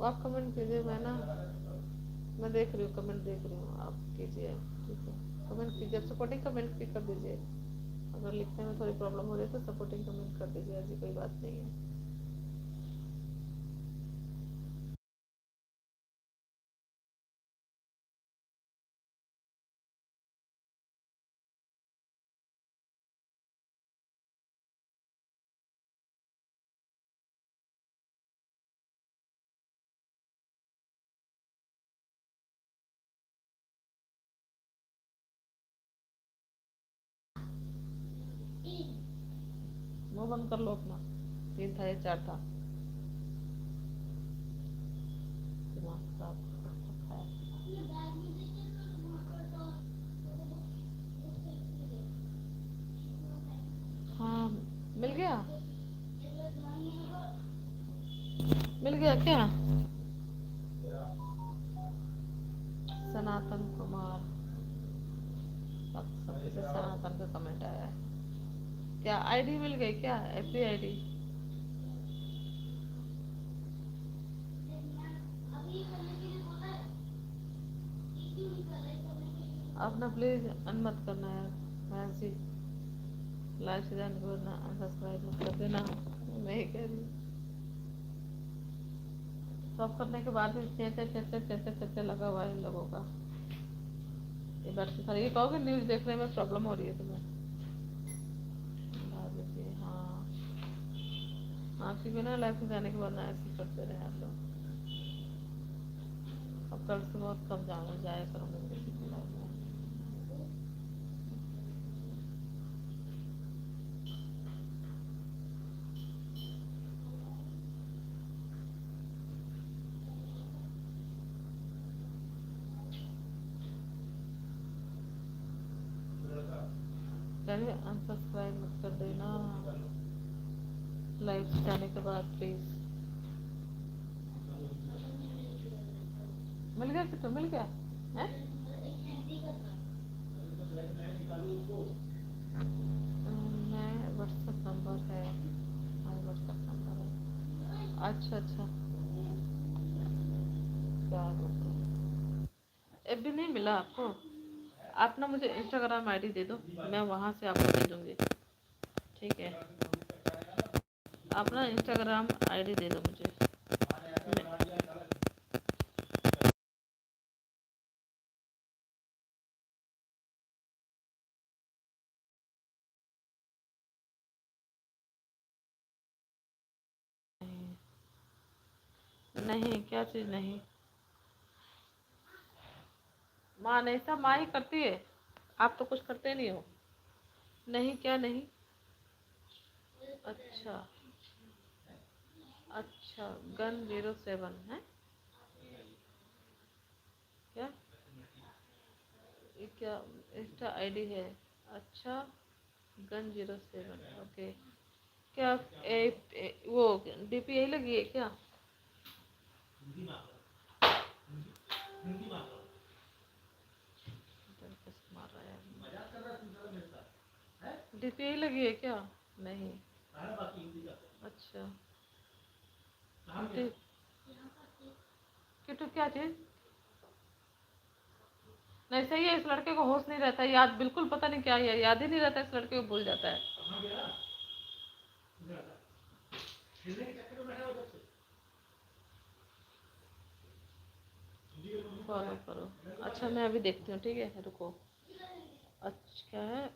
आप कमेंट कीजिए, मैं देख रही हूँ, कमेंट देख रही हूँ, आप कीजिए। ठीक है, कमेंट कीजिए, सपोर्टिंग कमेंट भी कर दीजिए। अगर लिखने में थोड़ी प्रॉब्लम हो रही है तो सपोर्टिंग कमेंट कर दीजिए, ऐसी कोई बात नहीं है। मुंह बंद कर लो अपना, 3 था या 4 था, दिमाग खराब कर रखा है। हाँ, मिल गया, मिल गया क्या? सनातन कुमार, सबसे सनातन का कमेंट आया है। क्या आईडी मिल गई क्या, एफबी आईडी? आप ना प्लीज अन मत करना यार, मैं ऐसी लाइव से जाने को ना अनसब्सक्राइब मत कर देना, मैं ही कह रही हूँ। सब करने के बाद भी चेचे चेचे चेचे चेचे लगा हुआ है इन लोगों का। ये बात तो ये कहोगे न्यूज़ देखने में प्रॉब्लम हो रही है तुम्हें? हाँ, आपकी बिना लाइव से जाने के बाद ना ऐसे करते रहे आप लोग। अब कल से बहुत कम जाया करूँगी किसी की लाइव में। चलिए अनसब्सक्राइब मत कर देना लाइव से जाने के बाद प्लीज। मिल गया कितना, मिल गया है? मैं व्हाट्सएप नंबर है, हमारा व्हाट्सएप नंबर है। अच्छा अच्छा, क्या बोलते हैं, अभी नहीं मिला आपको? आप ना मुझे इंस्टाग्राम आईडी दे दो, मैं वहाँ से आपको भेजूँगी। ठीक है, आप ना इंस्टाग्राम आईडी दे दो मुझे। नहीं, क्या चीज़ नहीं? माँ नहीं, सब माँ ही करती है, आप तो कुछ करते नहीं हो। नहीं, क्या नहीं? अच्छा अच्छा, Gun07 है क्या? ये क्या इंस्टा आईडी है? अच्छा, Gun07, ओके। क्या वो डीपी यही लगी है क्या? मार रहा है, डीपी यही लगी है क्या? नहीं, अच्छा। किटू क्या चीज? नहीं, सही है, इस लड़के को होश नहीं रहता है, याद बिल्कुल पता नहीं क्या है, याद ही नहीं रहता, इस लड़के को भूल जाता है। फॉलो करो, अच्छा मैं अभी देखती हूँ, ठीक है रुको। अच्छा क्या है,